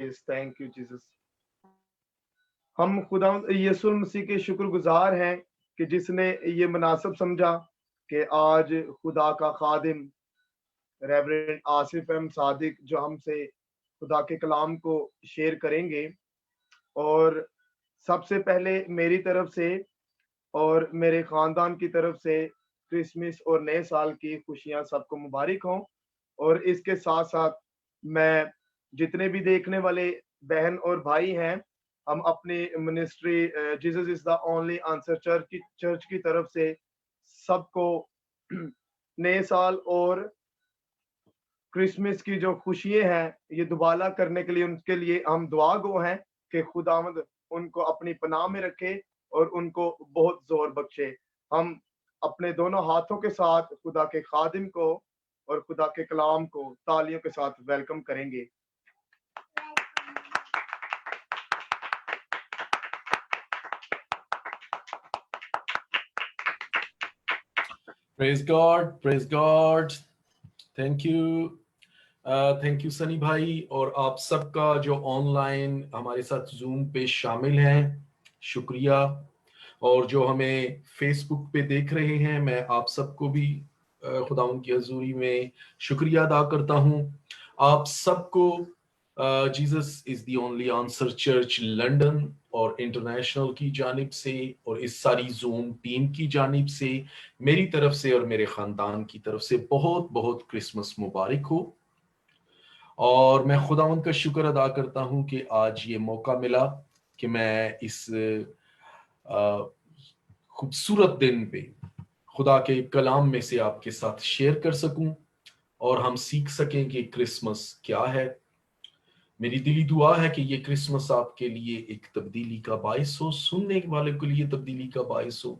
Yes, thank you, Jesus. ہم خدا یسوع مسیح کے شکر گزار ہیں کہ جس نے یہ مناسب سمجھا کہ آج خدا کا خادم ریورنڈ آصف احمد صادق جو ہم سے خدا کے کلام کو شیئر کریں گے. اور سب سے پہلے میری طرف سے اور میرے خاندان کی طرف سے کرسمس اور نئے سال کی خوشیاں سب کو مبارک ہوں. اور اس کے ساتھ ساتھ میں جتنے بھی دیکھنے والے بہن اور بھائی ہیں, ہم اپنی ministry Jesus is the only answer church کی طرف سے سب کو نئے سال اور کرسمس کی جو خوشیاں ہیں یہ دوبالا کرنے کے لیے ان کے لیے ہم دعا گو ہیں کہ خداوند ان کو اپنی پناہ میں رکھے اور ان کو بہت زور بخشے. ہم اپنے دونوں ہاتھوں کے ساتھ خدا کے خادم کو اور خدا کے کلام کو تالیوں کے ساتھ ویلکم کریں گے. Praise God, praise God. Thank you. Thank you Sunny بھائی, اور آپ سب کا جو آن لائن ہمارے ساتھ زوم پہ شامل ہیں شکریہ, اور جو ہمیں فیس بک پہ دیکھ رہے ہیں میں آپ سب کو بھی خداوند کی حضوری میں شکریہ ادا کرتا ہوں. آپ سب کو Jesus is the only answer church London اور انٹرنیشنل کی جانب سے اور اس ساری زوم ٹیم کی جانب سے میری طرف سے اور میرے خاندان کی طرف سے بہت بہت کرسمس مبارک ہو. اور میں خداوند کا شکر ادا کرتا ہوں کہ آج یہ موقع ملا کہ میں اس خوبصورت دن پہ خدا کے کلام میں سے آپ کے ساتھ شیئر کر سکوں اور ہم سیکھ سکیں کہ کرسمس کیا ہے. میری دلی دعا ہے کہ یہ کرسمس آپ کے لیے ایک تبدیلی کا باعث ہو, سننے والے کے لیے تبدیلی کا باعث ہو.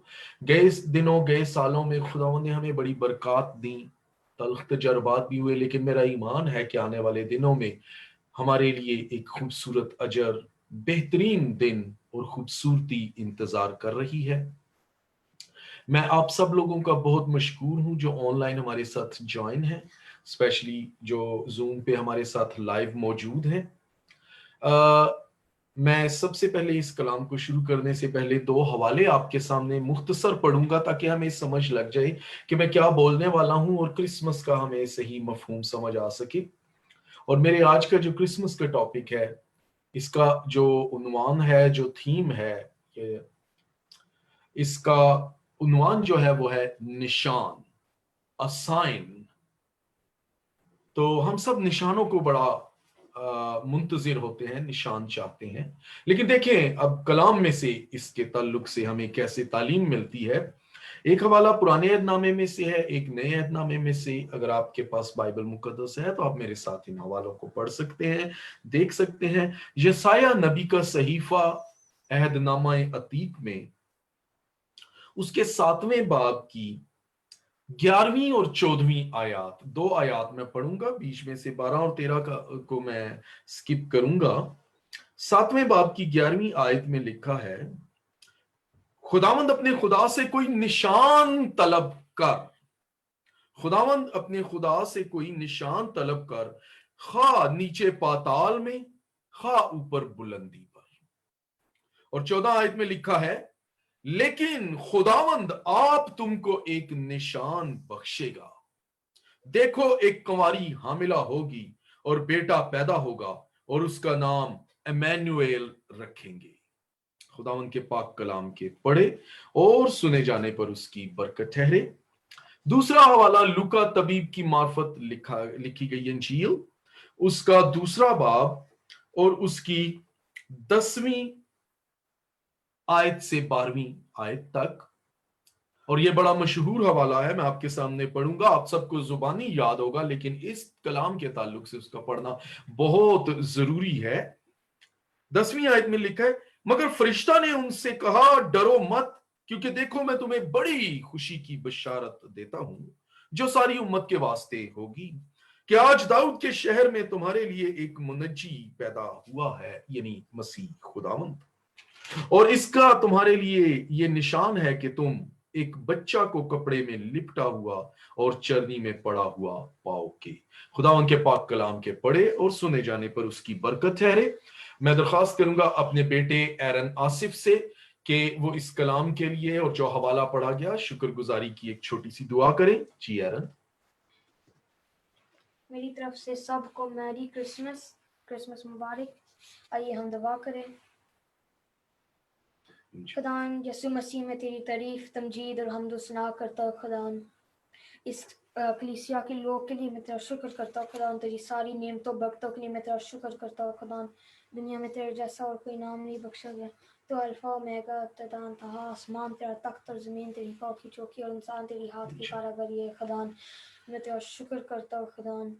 گئے دنوں گئے سالوں میں خداوند نے ہمیں بڑی برکات دیں, تلخ تجربات بھی ہوئے, لیکن میرا ایمان ہے کہ آنے والے دنوں میں ہمارے لیے ایک خوبصورت اجر, بہترین دن اور خوبصورتی انتظار کر رہی ہے. میں آپ سب لوگوں کا بہت مشکور ہوں جو آن لائن ہمارے ساتھ جوائن ہیں, اسپیشلی جو زوم پہ ہمارے ساتھ لائیو موجود ہیں. میں سب سے پہلے اس کلام کو شروع کرنے سے پہلے 2 حوالے آپ کے سامنے مختصر پڑھوں گا تاکہ ہمیں سمجھ لگ جائے کہ میں کیا بولنے والا ہوں اور کرسمس کا ہمیں صحیح مفہوم سمجھ آ سکے. اور میرے آج کا جو کرسمس کا ٹاپک ہے, اس کا جو عنوان ہے, جو تھیم ہے, اس کا عنوان جو ہے وہ ہے نشان, a sign. تو ہم سب نشانوں کو بڑا منتظر ہوتے ہیں, نشان چاہتے ہیں, لیکن دیکھیں اب کلام میں سے اس کے تعلق سے ہمیں کیسے تعلیم ملتی ہے. ایک حوالہ پرانے عہد نامے میں سے ہے, ایک نئے عہد نامے میں سے. اگر آپ کے پاس بائبل مقدس ہے تو آپ میرے ساتھ ان حوالوں کو پڑھ سکتے ہیں, دیکھ سکتے ہیں. یسایہ نبی کا صحیفہ عہد نامہ عتیق میں اس کے 7ویں باب کی 11ویں اور 14ویں آیات, 2 آیات میں پڑھوں گا, بیچ میں سے 12 اور 13 کو میں سکپ کروں گا. 7ویں باب کی 11ویں آیت میں لکھا ہے, خداوند اپنے خدا سے کوئی نشان طلب کر, خداوند اپنے خدا سے کوئی نشان طلب کر, خواہ نیچے پاتال میں خواہ اوپر بلندی پر. اور 14 آیت میں لکھا ہے, لیکن خداوند آپ تم کو ایک نشان بخشے گا, دیکھو ایک کنواری حاملہ ہوگی اور بیٹا پیدا ہوگا اور اس کا نام ایمینویل رکھیں گے. خداوند کے پاک کلام کے پڑھے اور سنے جانے پر اس کی برکت ٹھہرے. دوسرا حوالہ لوکا طبیب کی معرفت لکھی گئی انجیل, اس کا 2 باب اور اس کی 10ویں آیت سے 12ویں آیت تک. اور یہ بڑا مشہور حوالہ ہے, میں آپ کے سامنے پڑھوں گا, آپ سب کو زبانی یاد ہوگا, لیکن اس کلام کے تعلق سے اس کا پڑھنا بہت ضروری ہے. 10ویں آیت میں لکھا ہے, مگر فرشتہ نے ان سے کہا, ڈرو مت, کیونکہ دیکھو میں تمہیں بڑی خوشی کی بشارت دیتا ہوں جو ساری امت کے واسطے ہوگی, کہ آج داؤد کے شہر میں تمہارے لیے ایک منجی پیدا ہوا ہے, یعنی مسیح خداوند. اور اس کا تمہارے لیے یہ نشان ہے کہ تم ایک بچہ کو کپڑے میں لپٹا ہوا اور چرنی میں پڑا ہوا پاؤ گے۔ خداوند کے پاک کلام کے پڑھے اور سنے جانے پر اس کی برکت ٹھہرے۔ میں درخواست کروں گا اپنے بیٹے ایرن آصف سے کہ وہ اس کلام کے لیے اور جو حوالہ پڑھا گیا شکر گزاری کی ایک چھوٹی سی دعا کریں۔ جی ایرن۔ میری طرف سے سب کو میری کرسمس مبارک۔ آئیے ہم دعا کریں۔ خداوند یسوع مسیح میں تیری تعریف، تمجید اور حمد و ثنا کرتا ہوں خداوند۔ اس کلیسیا کے لوگ کے لیے میں تیرا شکر کرتا ہوں خداوند، تیری ساری نعمتوں برکتوں کے لیے میں تیرا شکر کرتا ہوں خداوند۔ دنیا میں تیرے جیسا اور کوئی نام نہیں بخشا گیا۔ تو الفا اومیگا، ابتدا انتہا، آسمان تیرا تخت اور زمین تیری پاؤں کی چوکی اور انسان تیری ہاتھ کی کاراگری ہے خداوند۔ میں تیرا شکر کرتا ہوں خداوند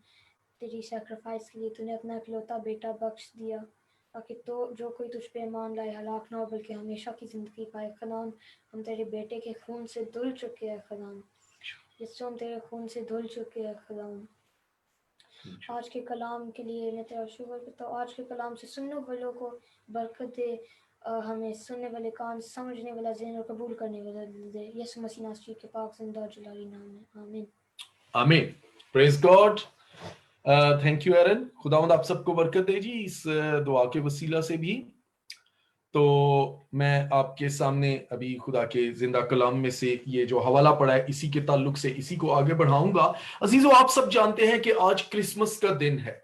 تیری سیکریفائس کے لیے۔ تو نے اپنا اکلوتا بیٹا بخش دیا تاکہ تو جو کوئی تجھ پہ ایمان لائے ہلاک نہ ہو بلکہ ہمیشہ کی زندگی پائے خداوند۔ ہم تیرے بیٹے کے خون سے دھل چکے ہیں خداوند، یسوع ہم تیرے خون سے دھل چکے ہیں خداوند۔ آج کے کلام کے لیے میں تیرا شکر کرتا ہوں۔ آج کے کلام سے سننے والوں کو برکت دے، ہمیں سننے والے کان، سمجھنے والا ذہن اور قبول کرنے والا دل دے، یسوع مسیح ناصری کے پاک زندہ اور جلالی نام میں، آمین۔ آمین۔ پریز گاڈ۔ Thank you ایرن۔ خداوند آپ سب کو برکت دے جی اس دعا کے وسیلہ سے بھی۔ تو میں آپ کے سامنے ابھی خدا کے زندہ کلام میں سے یہ جو حوالہ پڑا ہے اسی کے تعلق سے اسی کو آگے بڑھاؤں گا۔ عزیزو، آپ سب جانتے ہیں کہ آج کرسمس کا دن ہے،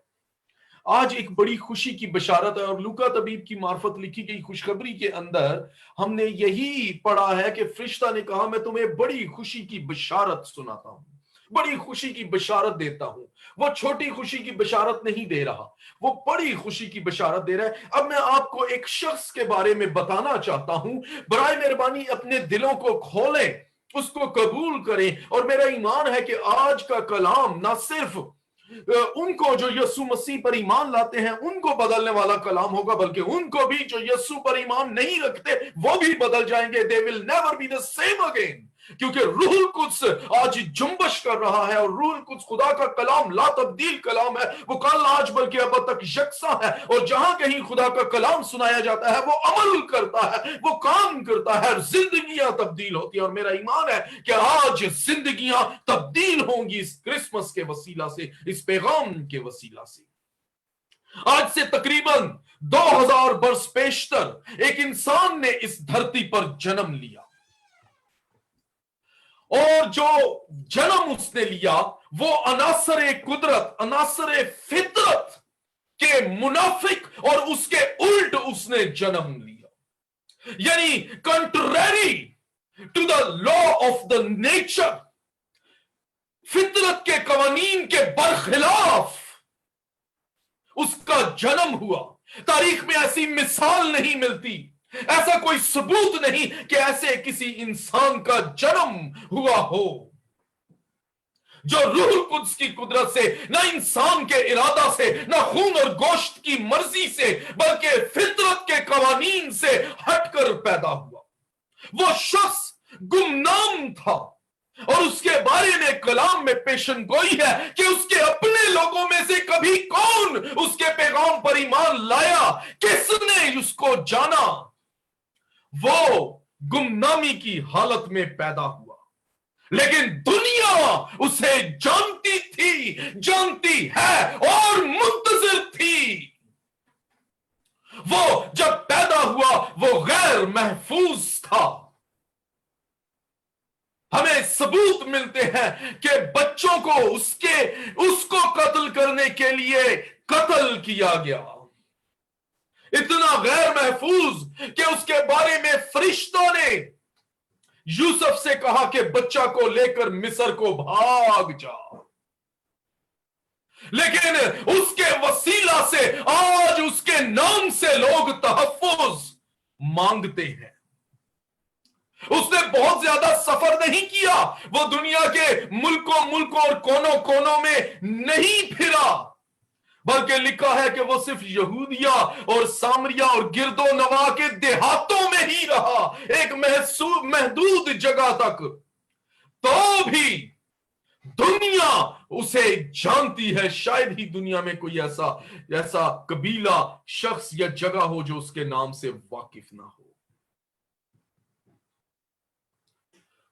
آج ایک بڑی خوشی کی بشارت ہے، اور لوکا طبیب کی معرفت لکھی گئی خوشخبری کے اندر ہم نے یہی پڑھا ہے کہ فرشتہ نے کہا میں تمہیں بڑی خوشی کی بشارت سناتا ہوں، بڑی خوشی کی بشارت دیتا ہوں۔ وہ چھوٹی خوشی کی بشارت نہیں دے رہا، وہ بڑی خوشی کی بشارت دے رہا ہے۔ اب میں آپ کو ایک شخص کے بارے میں بتانا چاہتا ہوں، برائے مہربانی اپنے دلوں کو کھولیں، اس کو قبول کریں، اور میرا ایمان ہے کہ آج کا کلام نہ صرف ان کو جو یسوع مسیح پر ایمان لاتے ہیں ان کو بدلنے والا کلام ہوگا، بلکہ ان کو بھی جو یسوع پر ایمان نہیں رکھتے وہ بھی بدل جائیں گے۔ They will never be the same again، کیونکہ روح القدس آج جنبش کر رہا ہے، اور روح القدس خدا کا کلام لا تبدیل کلام ہے، وہ کل آج بلکہ اب تک یکساں ہے، اور جہاں کہیں خدا کا کلام سنایا جاتا ہے وہ عمل کرتا ہے، وہ کام کرتا ہے، زندگیاں تبدیل ہوتی ہیں۔ اور میرا ایمان ہے کہ آج زندگیاں تبدیل ہوں گی اس کرسمس کے وسیلہ سے، اس پیغام کے وسیلہ سے۔ آج سے تقریباً 2000 برس پیشتر ایک انسان نے اس دھرتی پر جنم لیا، اور جو جنم اس نے لیا وہ عناصر قدرت، عناصر فطرت کے منافق اور اس کے الٹ اس نے جنم لیا، یعنی contrary to the law of the nature, فطرت کے قوانین کے برخلاف اس کا جنم ہوا۔ تاریخ میں ایسی مثال نہیں ملتی، ایسا کوئی ثبوت نہیں کہ ایسے کسی انسان کا جنم ہوا ہو جو روح القدس کی قدرت سے، نہ انسان کے ارادہ سے، نہ خون اور گوشت کی مرضی سے، بلکہ فطرت کے قوانین سے ہٹ کر پیدا ہوا۔ وہ شخص گمنام تھا، اور اس کے بارے میں کلام میں پیشن گوئی ہے کہ اس کے اپنے لوگوں میں سے کبھی کون اس کے پیغام پر ایمان لایا، کس نے اس کو جانا؟ وہ گمنامی کی حالت میں پیدا ہوا، لیکن دنیا اسے جانتی تھی، جانتی ہے اور منتظر تھی۔ وہ جب پیدا ہوا وہ غیر محفوظ تھا۔ ہمیں ثبوت ملتے ہیں کہ بچوں کو اس کو قتل کرنے کے لیے قتل کیا گیا، اتنا غیر محفوظ کہ اس کے بارے میں فرشتوں نے یوسف سے کہا کہ بچہ کو لے کر مصر کو بھاگ جا، لیکن اس کے وسیلہ سے آج اس کے نام سے لوگ تحفظ مانگتے ہیں۔ اس نے بہت زیادہ سفر نہیں کیا، وہ دنیا کے ملکوں اور کونوں میں نہیں پھرا، بلکہ لکھا ہے کہ وہ صرف یہودیہ اور سامریہ اور گرد و نواح کے دیہاتوں میں ہی رہا، ایک محدود جگہ تک، تو بھی دنیا اسے جانتی ہے۔ شاید ہی دنیا میں کوئی ایسا قبیلہ، شخص یا جگہ ہو جو اس کے نام سے واقف نہ ہو۔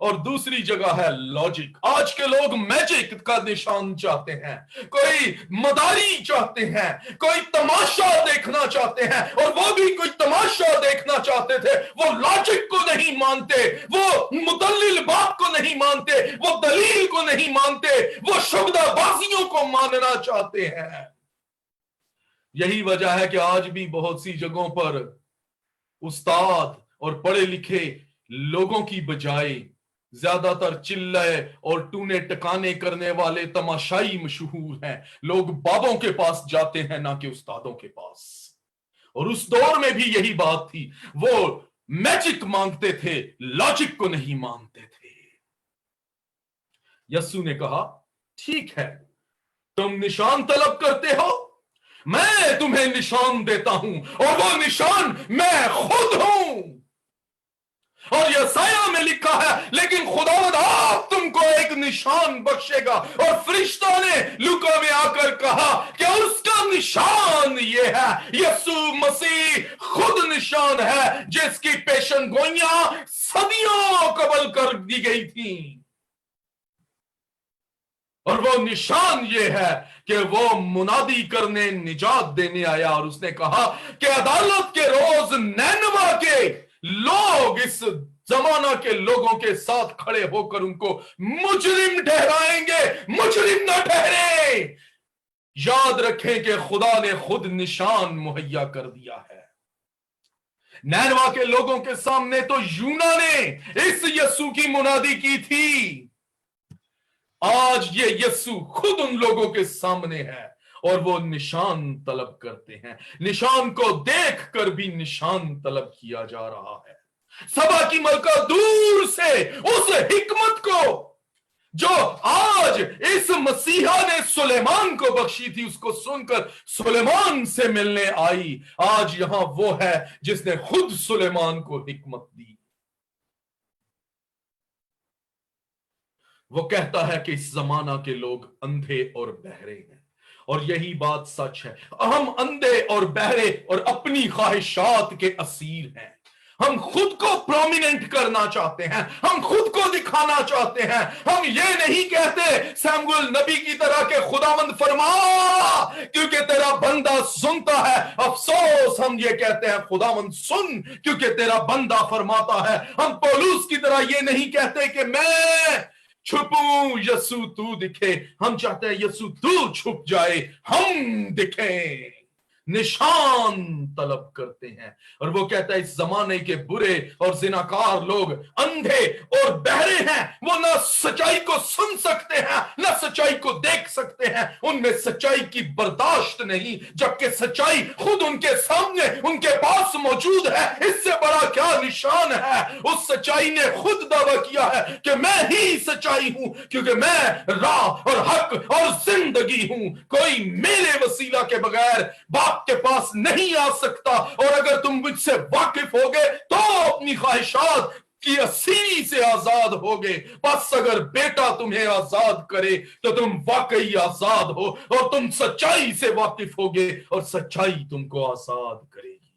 اور دوسری جگہ ہے لوجک. آج کے لوگ میجک کا نشان چاہتے ہیں, کوئی مداری چاہتے ہیں, کوئی تماشا دیکھنا چاہتے ہیں, اور وہ بھی کوئی تماشا دیکھنا چاہتے تھے. وہ لاجک کو نہیں مانتے, وہ مدلل بات کو نہیں مانتے, وہ دلیل کو نہیں مانتے, وہ شبدہ بازیوں کو ماننا چاہتے ہیں. یہی وجہ ہے کہ آج بھی بہت سی جگہوں پر استاد اور پڑھے لکھے لوگوں کی بجائے زیادہ تر چلے اور ٹونے ٹکانے کرنے والے تماشائی مشہور ہیں. لوگ بابوں کے پاس جاتے ہیں نہ کہ استادوں کے پاس. اور اس دور میں بھی یہی بات تھی, وہ میجک مانگتے تھے, لاجک کو نہیں مانتے تھے. یسوع نے کہا ٹھیک ہے, تم نشان طلب کرتے ہو, میں تمہیں نشان دیتا ہوں, اور وہ نشان میں خود ہوں. اور یسایہ میں لکھا ہے لیکن خداوند آپ تم کو ایک نشان بخشے گا. اور فرشتوں نے لوکا میں آ کر کہا کہ اس کا نشان یہ ہے, یسوع مسیح خود نشان ہے جس کی پیشن گوئیاں صدیوں قبل کر دی گئی تھیں. اور وہ نشان یہ ہے کہ وہ منادی کرنے نجات دینے آیا. اور اس نے کہا کہ عدالت کے روز نینوا کے لوگ اس زمانہ کے لوگوں کے ساتھ کھڑے ہو کر ان کو مجرم ٹھہرائیں گے, مجرم نہ ٹھہرے. یاد رکھیں کہ خدا نے خود نشان مہیا کر دیا ہے. نینوا کے لوگوں کے سامنے تو یونا نے اس یسوع کی منادی کی تھی. آج یہ یسوع خود ان لوگوں کے سامنے ہے اور وہ نشان طلب کرتے ہیں. نشان کو دیکھ کر بھی نشان طلب کیا جا رہا ہے. سبا کی ملکہ دور سے اس حکمت کو جو آج اس مسیحا نے سلیمان کو بخشی تھی, اس کو سن کر سلیمان سے ملنے آئی. آج یہاں وہ ہے جس نے خود سلیمان کو حکمت دی. وہ کہتا ہے کہ اس زمانہ کے لوگ اندھے اور بہرے ہیں, اور یہی بات سچ ہے. ہم اندھے اور بہرے اور اپنی خواہشات کے اسیر ہیں. ہم خود کو پرومیننٹ کرنا چاہتے ہیں, ہم خود کو دکھانا چاہتے ہیں. ہم یہ نہیں کہتے سیموئیل نبی کی طرح کہ خداوند فرما کیونکہ تیرا بندہ سنتا ہے. افسوس, ہم یہ کہتے ہیں خداوند سن کیونکہ تیرا بندہ فرماتا ہے. ہم پولس کی طرح یہ نہیں کہتے کہ میں چھپوں یسوع تو دکھے. ہم چاہتے ہیں یسوع تو چھپ جائے, ہم دکھیں. نشان طلب کرتے ہیں. اور وہ کہتا ہے اس زمانے کے برے اور زناکار لوگ اندھے اور بہرے ہیں. وہ نہ سچائی کو سن سکتے ہیں نہ سچائی کو دیکھ سکتے ہیں. ان میں سچائی کی برداشت نہیں, جبکہ سچائی خود ان کے سامنے ان کے پاس موجود ہے. اس سے بڑا کیا نشان ہے. اس سچائی نے خود دعویٰ کیا ہے کہ میں ہی سچائی ہوں, کیونکہ میں راہ اور حق اور زندگی ہوں. کوئی میرے وسیلہ کے بغیر باپ کے پاس نہیں آ سکتا. اور اگر تم مجھ سے واقف ہوگے تو اپنی خواہشات کی اسیری سے آزاد ہوگے. بس اگر بیٹا تمہیں آزاد کرے تو تم واقعی آزاد ہو, اور تم سچائی سے واقف ہوگے اور سچائی تم کو آزاد کرے گی.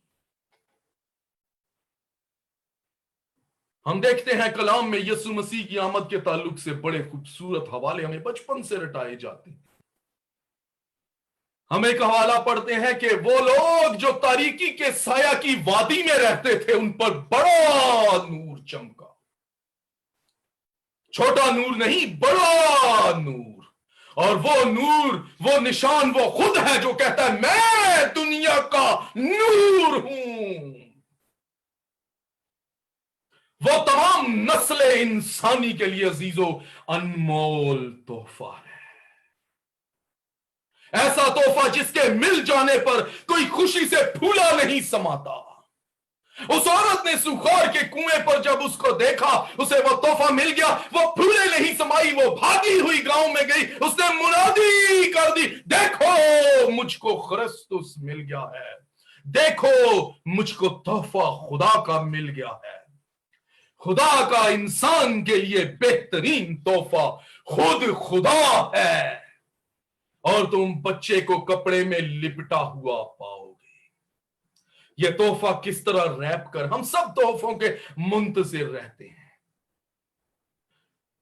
ہم دیکھتے ہیں کلام میں یسوع مسیح کی آمد کے تعلق سے بڑے خوبصورت حوالے ہمیں بچپن سے رٹائے جاتے ہیں. ہم ایک حوالہ پڑھتے ہیں کہ وہ لوگ جو تاریکی کے سایہ کی وادی میں رہتے تھے ان پر بڑا نور چمکا. چھوٹا نور نہیں, بڑا نور. اور وہ نور, وہ نشان, وہ خود ہے جو کہتا ہے میں دنیا کا نور ہوں. وہ تمام نسل انسانی کے لیے عزیزو انمول تحفہ ہے. ایسا تحفہ جس کے مل جانے پر کوئی خوشی سے پھولا نہیں سماتا. اس عورت نے سوکھار کے کنویں پر جب اس کو دیکھا, اسے وہ تحفہ مل گیا, وہ پھولے نہیں سمائی, وہ بھاگی ہوئی گاؤں میں گئی, اس نے منادی کر دی, دیکھو مجھ کو خرستس مل گیا ہے, دیکھو مجھ کو تحفہ خدا کا مل گیا ہے. خدا کا انسان کے لیے بہترین تحفہ خود خدا ہے, اور تم بچے کو کپڑے میں لپٹا ہوا پاؤ گے. یہ تحفہ کس طرح ریپ کر, ہم سب تحفوں کے منتظر رہتے ہیں.